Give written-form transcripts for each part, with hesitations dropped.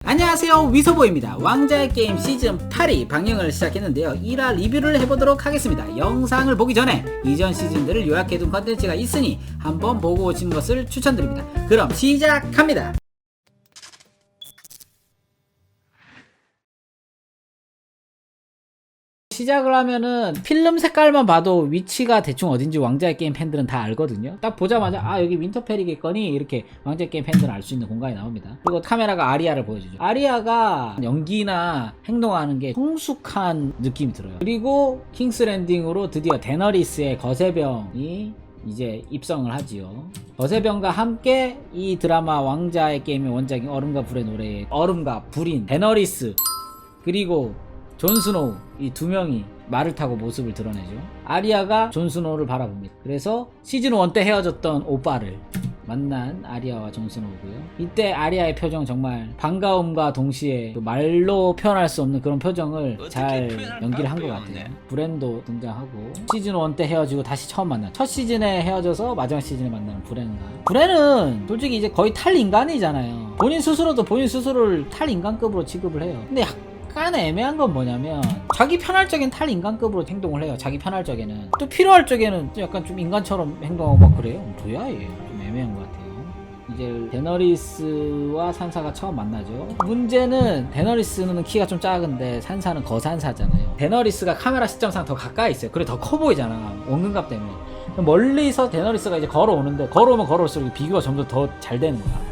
안녕하세요, 위서보입니다. 왕자의 게임 시즌 8이 방영을 시작했는데요. 1화 리뷰를 해보도록 하겠습니다. 영상을 보기 전에 이전 시즌들을 요약해둔 컨텐츠가 있으니 한번 보고 오시는 것을 추천드립니다. 그럼 시작합니다. 시작을 하면은 필름 색깔만 봐도 위치가 대충 어딘지 왕자의 게임 팬들은 다 알거든요. 딱 보자마자 아, 여기 윈터펠이겠거니, 이렇게 왕자의 게임 팬들은 알 수 있는 공간이 나옵니다. 그리고 카메라가 아리아를 보여주죠. 아리아가 연기나 행동하는 게 성숙한 느낌이 들어요. 그리고 킹스랜딩으로 드디어 데너리스의 거세병이 이제 입성을 하지요. 거세병과 함께 이 드라마 왕자의 게임의 원작인 얼음과 불의 노래의 얼음과 불인 데너리스, 그리고 존 스노우, 이 두 명이 말을 타고 모습을 드러내죠. 아리아가 존 스노우를 바라봅니다. 그래서 시즌 1 때 헤어졌던 오빠를 만난 아리아와 존 스노우고요. 이때 아리아의 표정, 정말 반가움과 동시에 말로 표현할 수 없는 그런 표정을 잘 연기를 한 것 같아요. 브랜도 등장하고, 시즌 1 때 헤어지고 다시 처음 만난, 첫 시즌에 헤어져서 마지막 시즌에 만나는 브랜과, 브랜은 솔직히 이제 거의 탈인간이잖아요. 본인 스스로도 본인 스스로를 탈인간급으로 취급을 해요. 근데 약간 애매한 건 뭐냐면, 자기 편할 적엔 탈인간급으로 행동을 해요. 자기 편할 적에는. 또 필요할 적에는 약간 좀 인간처럼 행동하고 막 그래요. 뭐야 얘. 좀 애매한 것 같아요. 이제 데너리스와 산사가 처음 만나죠. 문제는 데너리스는 키가 좀 작은데 산사는 거산사잖아요. 데너리스가 카메라 시점상 더 가까이 있어요. 그래 더 커 보이잖아, 원근감 때문에. 멀리서 데너리스가 이제 걸어오는데, 걸어오면 걸어올수록 비교가 점점 더 잘 되는 거야.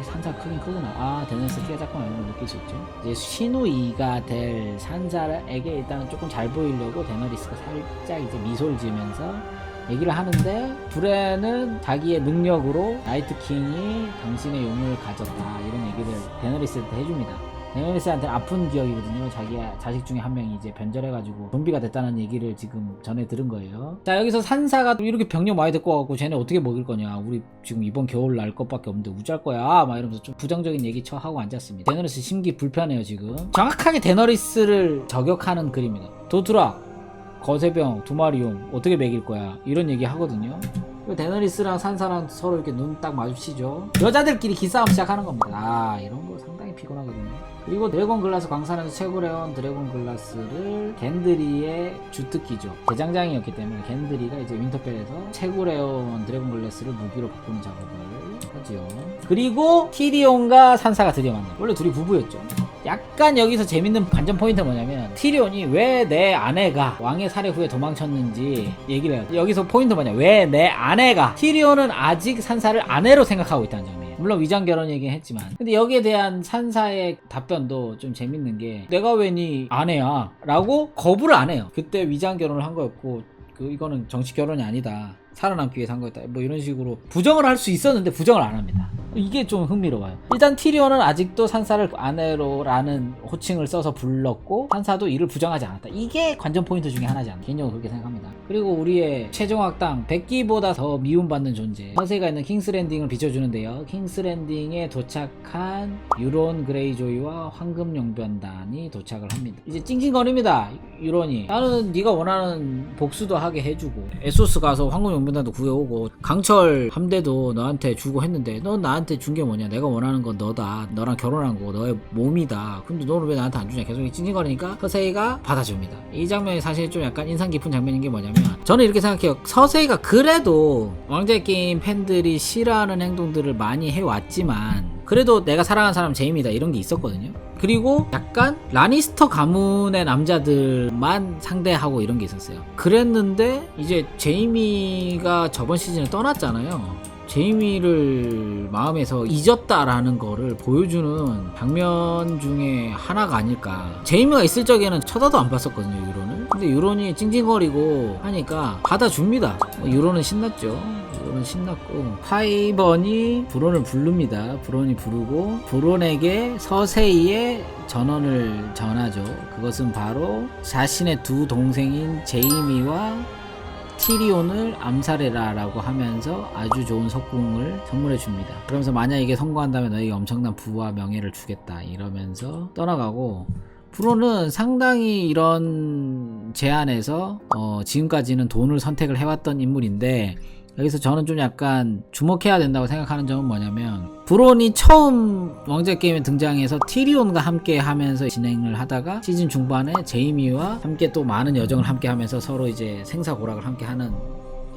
산사가 크긴 크구나. 데너리스 키가 작구나, 이런 걸 느낄 수 있죠. 이제 신우이가 될 산사에게 일단은 조금 잘 보이려고 데너리스가 살짝 이제 미소를 지으면서 얘기를 하는데, 브랜은 자기의 능력으로 나이트킹이 당신의 용을 가졌다, 이런 얘기를 데너리스한테 해줍니다. 데너리스한테 아픈 기억이거든요. 자기 자식 중에 한 명이 이제 변절해가지고 좀비가 됐다는 얘기를 지금 전에 들은 거예요. 자, 여기서 산사가 이렇게 병력 많이 데리고 와갖고 쟤네 어떻게 먹일 거냐, 우리 지금 이번 겨울 날 것밖에 없는데 우짤 거야, 막 이러면서 좀 부정적인 얘기 하고 앉았습니다. 데너리스 심기 불편해요. 지금 정확하게 데너리스를 저격하는 그림이다. 도트락, 거세병, 두마리용 어떻게 먹일 거야, 이런 얘기 하거든요. 데너리스랑 산사랑 서로 이렇게 눈 딱 마주치죠. 여자들끼리 기싸움 시작하는 겁니다. 이런 거 상당히 피곤하거든요. 그리고 드래곤 글라스 광산에서 채굴 해온 드래곤 글라스를 겐드리의 주특기죠. 대장장이었기 때문에 겐드리가 이제 윈터펠에서 채굴 해온 드래곤 글라스를 무기로 바꾸는 작업을 하지요. 그리고 티리온과 산사가 드디어 만나요. 원래 둘이 부부였죠. 약간 여기서 재밌는 관전 포인트는 뭐냐면, 티리온이 왜 내 아내가 왕의 살해 후에 도망쳤는지 얘기를 해요. 여기서 포인트 뭐냐, 왜 내 아내가, 티리온은 아직 산사를 아내로 생각하고 있다는 점이에요. 물론 위장 결혼 얘기는 했지만, 근데 여기에 대한 산사의 답변도 좀 재밌는 게, 내가 왜 네 아내야 라고 거부를 안 해요. 그때 위장 결혼을 한 거였고, 이거는 정식 결혼이 아니다, 살아남기 위해서 한 거였다, 뭐 이런 식으로 부정을 할 수 있었는데 부정을 안 합니다. 이게 좀 흥미로워요. 일단 티리온은 아직도 산사를 아내로라는 호칭을 써서 불렀고, 산사도 이를 부정하지 않았다. 이게 관전 포인트 중에 하나지 않나, 개인적으로 그렇게 생각합니다. 그리고 우리의 최종 악당, 백기보다 더 미움받는 존재, 허세가 있는 킹스랜딩을 비춰주는데요. 킹스랜딩에 도착한 유론 그레이조이와 황금용변단이 도착을 합니다. 이제 찡찡거립니다. 유론이, 나는 네가 원하는 복수도 하게 해주고, 에소스 가서 황금용변단도 구해오고, 강철 함대도 너한테 주고 했는데, 넌 나한테 준 게 뭐냐, 내가 원하는 건 너다, 너랑 결혼한 거 너의 몸이다, 근데 너는 왜 나한테 안 주냐, 계속 찡찡거리니까 서세이가 받아줍니다. 이 장면이 사실 좀 약간 인상 깊은 장면인 게 뭐냐면, 저는 이렇게 생각해요. 서세이가 그래도 왕자의 게임 팬들이 싫어하는 행동들을 많이 해왔지만, 그래도 내가 사랑하는 사람 제이미다, 이런 게 있었거든요. 그리고 약간 라니스터 가문의 남자들만 상대하고 이런 게 있었어요. 그랬는데 이제 제이미가 저번 시즌에 떠났잖아요. 제이미를 마음에서 잊었다라는 거를 보여주는 장면 중에 하나가 아닐까. 제이미가 있을 적에는 쳐다도 안 봤었거든요, 유론을. 근데 유론이 찡찡거리고 하니까 받아줍니다. 유론은 신났죠. 유론은 신났고, 파이번이 브론을 부릅니다. 브론이 부르고 브론에게 서세이의 전언을 전하죠. 그것은 바로 자신의 두 동생인 제이미와 티리온을 암살해라 라고 하면서 아주 좋은 석궁을 선물해 줍니다. 그러면서 만약 이게 성공한다면 너에게 엄청난 부와 명예를 주겠다, 이러면서 떠나가고, 브론은 상당히 이런 제안에서 지금까지는 돈을 선택을 해왔던 인물인데, 여기서 저는 좀 약간 주목해야 된다고 생각하는 점은 뭐냐면, 브론이 처음 왕좌의 게임에 등장해서 티리온과 함께 하면서 진행을 하다가 시즌 중반에 제이미와 함께 또 많은 여정을 함께 하면서 서로 이제 생사고락을 함께 하는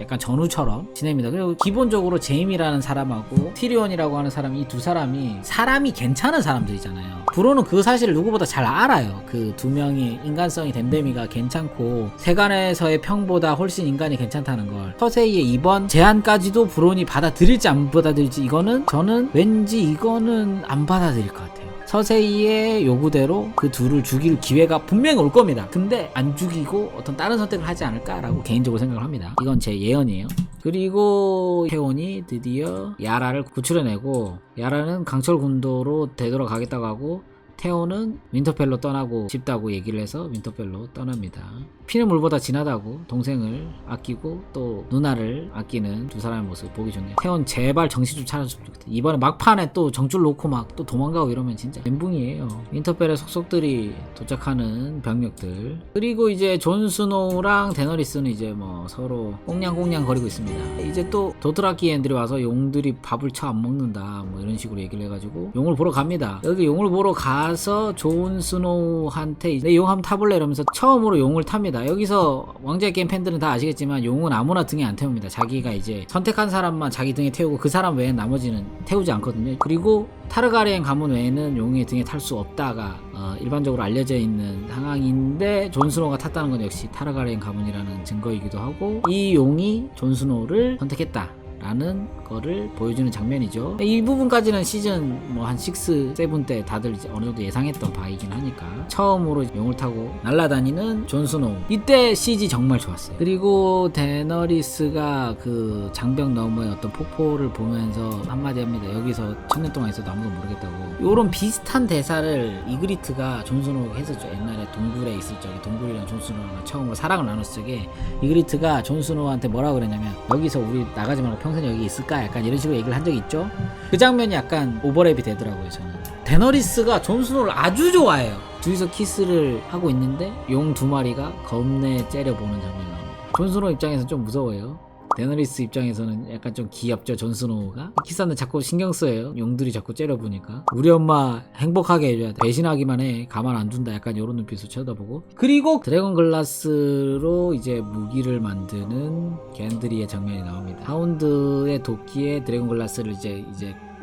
약간 전우처럼 지냅니다. 그리고 기본적으로 제이미라는 사람하고 티리온이라고 하는 사람, 이 두 사람이 괜찮은 사람들이잖아요. 브론은 그 사실을 누구보다 잘 알아요. 그 두 명의 인간성이 댐댐이가 괜찮고 세간에서의 평보다 훨씬 인간이 괜찮다는 걸. 서세이의 이번 제안까지도 브론이 받아들일지 안 받아들일지, 이거는 저는 왠지 이거는 안 받아들일 것 같아요. 서세이의 요구대로 그 둘을 죽일 기회가 분명히 올 겁니다. 근데 안 죽이고 어떤 다른 선택을 하지 않을까라고 개인적으로 생각을 합니다. 이건 제 예언이에요. 그리고 태온이 드디어 야라를 구출해내고, 야라는 강철 군도로 되돌아가겠다고 하고, 태온은 윈터펠로 떠나고 싶다고 얘기를 해서 윈터펠로 떠납니다. 피는 물보다 진하다고 동생을 아끼고 또 누나를 아끼는 두 사람의 모습 보기 좋네요. 태온 제발 정신 좀 차려줬으면 좋겠다. 이번에 막판에 또 정줄 놓고 막 또 도망가고 이러면 진짜 멘붕이에요. 윈터펠의 속속들이 도착하는 병력들. 그리고 이제 존 스노우랑 데너리스는 이제 뭐 서로 꽁냥꽁냥 거리고 있습니다. 이제 또 도트라키 앤들이 와서 용들이 밥을 쳐 안 먹는다 뭐 이런 식으로 얘기를 해가지고 용을 보러 갑니다. 여기 용을 보러 가서 존 스노우한테 내 용 한번 타볼래 이러면서 처음으로 용을 탑니다. 여기서 왕좌의 게임 팬들은 다 아시겠지만 용은 아무나 등에 안 태웁니다. 자기가 이제 선택한 사람만 자기 등에 태우고 그 사람 외엔 나머지는 태우지 않거든요. 그리고 타르가리엔 가문 외에는 용의 등에 탈 수 없다가 일반적으로 알려져 있는 상황인데, 존 스노우가 탔다는 건 역시 타르가리엔 가문이라는 증거이기도 하고, 이 용이 존 스노우를 선택했다 라는 거를 보여주는 장면이죠. 이 부분까지는 시즌 뭐 한 6, 7 때 다들 이제 어느 정도 예상했던 바이긴 하니까. 처음으로 용을 타고 날아다니는 존 스노우, 이때 CG 정말 좋았어요. 그리고 데너리스가 그 장벽 너머의 어떤 폭포를 보면서 한마디 합니다. 여기서 1000년 동안 있어도 아무도 모르겠다고. 요런 비슷한 대사를 이그리트가 존 스노우가 했었죠. 옛날에 동굴에 있을 적에, 동굴이랑 존 스노우가 처음으로 사랑을 나눴을 적에 이그리트가 존 스노우한테 뭐라고 그랬냐면, 여기서 우리 나가지 말고 평생 여기 있을까? 약간 이런 식으로 얘기를 한 적이 있죠. 그 장면이 약간 오버랩이 되더라고요. 저는 데너리스가 존 스노우를 아주 좋아해요. 둘이서 키스를 하고 있는데 용 두 마리가 겁내 째려보는 장면이 나옵니다. 존 스노우 입장에서 좀 무서워요. 데너리스 입장에서는 약간 좀 귀엽죠. 존 스노우가 키스하는데 자꾸 신경 써요. 용들이 자꾸 째려보니까 우리 엄마 행복하게 해줘야 돼, 배신하기만 해, 가만 안 둔다, 약간 이런 눈빛으로 쳐다보고. 그리고 드래곤 글라스로 이제 무기를 만드는 겐드리의 장면이 나옵니다. 하운드의 도끼에 드래곤 글라스를 이제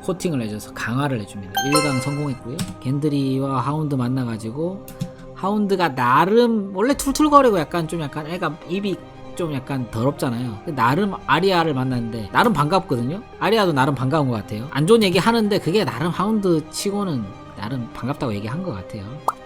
코팅을 해줘서 강화를 해줍니다. 1강 성공했고요. 겐드리와 하운드 만나가지고, 하운드가 나름 원래 툴툴거리고 약간 애가 입이 좀 약간 더럽잖아요. 나름 아리아를 만났는데 나름 반갑거든요. 아리아도 나름 반가운 것 같아요. 안 좋은 얘기 하는데 그게 나름 하운드 치고는 나름 반갑다고 얘기한 것 같아요.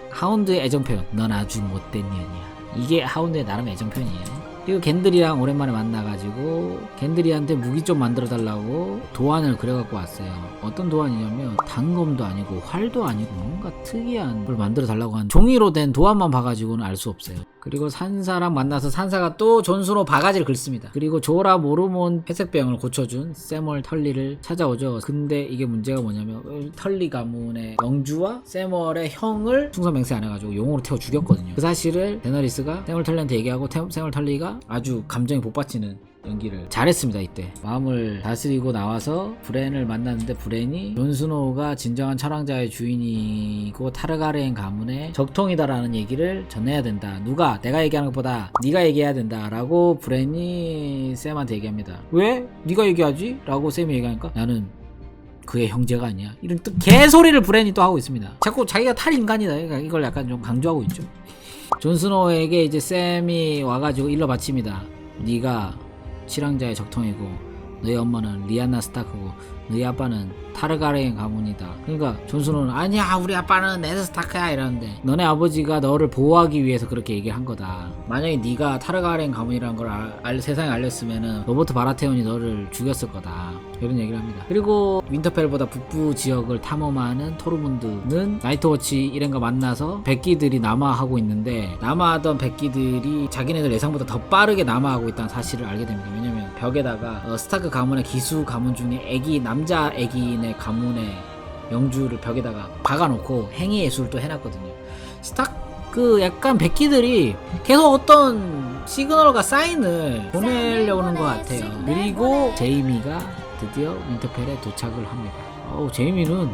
하운드의 애정 표현, 넌 아주 못된 년이야, 이게 하운드의 나름 애정 표현이에요. 그리고 겐드리랑 오랜만에 만나가지고 겐드리한테 무기 좀 만들어 달라고 도안을 그려갖고 왔어요. 어떤 도안이냐면 단검도 아니고 활도 아니고 뭔가 특이한 걸 만들어 달라고 한, 종이로 된 도안만 봐가지고는 알 수 없어요. 그리고 산사랑 만나서 산사가 또 존 스노우 바가지를 긁습니다. 그리고 조라 모르몬 회색병을 고쳐준 세멀 털리를 찾아오죠. 근데 이게 문제가 뭐냐면, 털리 가문의 영주와 세멀의 형을 충성맹세 안 해가지고 용으로 태워 죽였거든요. 그 사실을 데너리스가 세멀 털리한테 얘기하고, 세멀 털리가 아주 감정이 복받치는 연기를 잘했습니다. 이때 마음을 다스리고 나와서 브랜을 만났는데, 브랜이 존 스노우가 진정한 철왕자의 주인이고 타르가리엔 가문의 적통이다라는 얘기를 전해야 된다. 누가? 내가 얘기하는 것보다 네가 얘기해야 된다 라고 브랜이 샘한테 얘기합니다. 왜? 네가 얘기하지? 라고 샘이 얘기하니까, 나는 그의 형제가 아니야, 이런 또 개소리를 브랜이 또 하고 있습니다. 자꾸 자기가 탈인간이다, 그러니까 이걸 약간 좀 강조하고 있죠. 존 스노우에게 이제 샘이 와가지고 일러 바칩니다. 네가 칠왕자의 적통이고, 너희 엄마는 리안나 스타크고, 너희 아빠는 타르가리엔 가문이다. 그러니까 존 스노우는 아니야, 우리 아빠는 네드 스타크야 이러는데, 너네 아버지가 너를 보호하기 위해서 그렇게 얘기한 거다. 만약에 네가 타르가리엔 가문이라는 걸 세상에 알렸으면은 로버트 바라테온이 너를 죽였을 거다, 이런 얘기를 합니다. 그리고 윈터펠보다 북부 지역을 탐험하는 토르문드는 나이트워치 일행과 만나서 백기들이 남아하고 있는데, 남아하던 백기들이 자기네들 예상보다 더 빠르게 남아하고 있다는 사실을 알게 됩니다. 왜냐면 벽에다가 스타크 가문의 기수 가문 중에 남자 애기네 가문의 영주를 벽에다가 박아놓고 행위 예술을 또 해놨거든요. 그 약간 백기들이 계속 어떤 시그널과 사인을 보내려고 하는 것 같아요. 그리고 제이미가 드디어 윈터펠에 도착을 합니다. 제이미는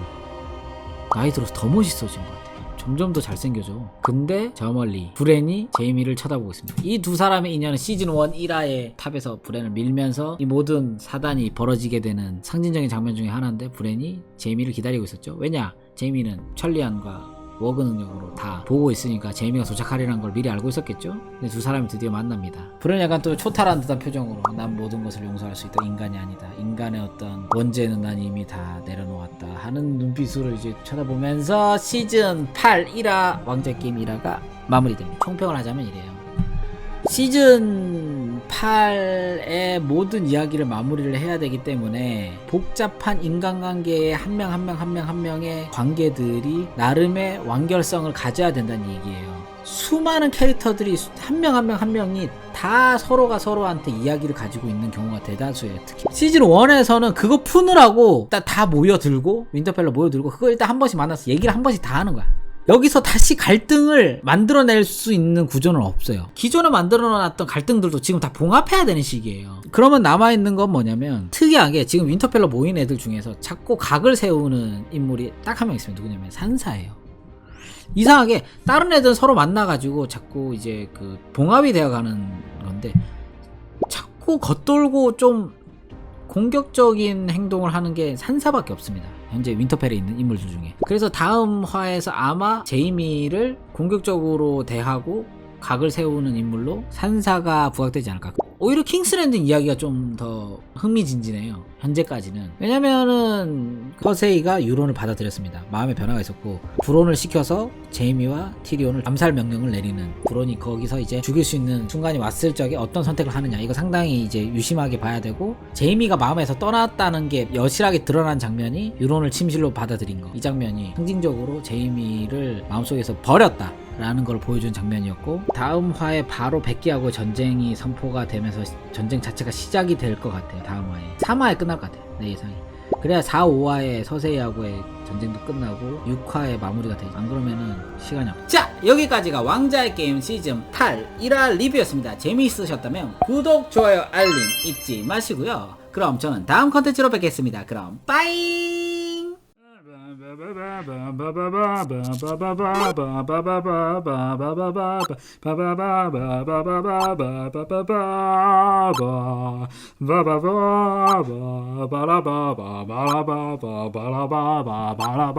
나이 들어서 더 멋있어진 것 같아요. 점점 더 잘생겨져. 근데 저 멀리 브랜이 제이미를 쳐다보고 있습니다. 이 두 사람의 인연은 시즌 1 1화의 탑에서 브랜을 밀면서 이 모든 사단이 벌어지게 되는 상징적인 장면 중에 하나인데, 브랜이 제이미를 기다리고 있었죠. 왜냐? 제이미는 천리안과 워그 능력으로 다 보고 있으니까 제이미가 도착하리라는 걸 미리 알고 있었겠죠. 근데 두 사람이 드디어 만납니다. 브랜이 약간 또 초탈한 듯한 표정으로 난 모든 것을 용서할 수 있다. 인간이 아니다. 인간의 어떤 원죄는 난 이미 다 내려놓았다 하는 눈빛으로 이제 쳐다보면서 시즌 8 1화 왕좌의 게임 1화가 마무리됩니다. 총평을 하자면 이래요. 시즌 8의 모든 이야기를 마무리를 해야 되기 때문에 복잡한 인간관계의 한 명 한 명의 관계들이 나름의 완결성을 가져야 된다는 얘기예요. 수많은 캐릭터들이 한 명 명이 다 서로가 서로한테 이야기를 가지고 있는 경우가 대다수예요. 특히 시즌 1에서는 그거 푸느라고 일단 다 모여들고, 윈터펠러 모여들고 그거 일단 한 번씩 만나서 얘기를 한 번씩 다 하는 거야. 여기서 다시 갈등을 만들어낼 수 있는 구조는 없어요. 기존에 만들어놨던 갈등들도 지금 다 봉합해야 되는 시기예요. 그러면 남아있는 건 뭐냐면, 특이하게 지금 윈터펠러 모인 애들 중에서 자꾸 각을 세우는 인물이 딱 한 명 있습니다. 누구냐면 산사예요. 이상하게 다른 애들은 서로 만나가지고 자꾸 이제 그 봉합이 되어가는 건데, 자꾸 겉돌고 좀 공격적인 행동을 하는 게 산사밖에 없습니다. 현재 윈터펠에 있는 인물들 중에. 그래서 다음 화에서 아마 제이미를 공격적으로 대하고 각을 세우는 인물로 산사가 부각되지 않을까. 오히려 킹스랜드 이야기가 좀 더 흥미진진해요, 현재까지는. 왜냐면은 서세이가 유론을 받아들였습니다. 마음의 변화가 있었고, 브론을 시켜서 제이미와 티리온을 암살 명령을 내리는, 브론이 거기서 이제 죽일 수 있는 순간이 왔을 적에 어떤 선택을 하느냐, 이거 상당히 이제 유심하게 봐야 되고, 제이미가 마음에서 떠났다는 게 여실하게 드러난 장면이 유론을 침실로 받아들인 거, 이 장면이 상징적으로 제이미를 마음속에서 버렸다 라는 걸 보여준 장면이었고, 다음 화에 바로 백기하고 전쟁이 선포가 되면서 전쟁 자체가 시작이 될 것 같아요. 다음 화에 3화에 끝날 것 같아요, 내 예상이. 그래야 4, 5화에 서세이하고의 전쟁도 끝나고 6화에 마무리가 되죠. 안 그러면은 시간이 없죠. 자, 여기까지가 왕자의 게임 시즌 8 1화 리뷰였습니다. 재미있으셨다면 구독, 좋아요, 알림 잊지 마시고요. 그럼 저는 다음 컨텐츠로 뵙겠습니다. 그럼 빠잉.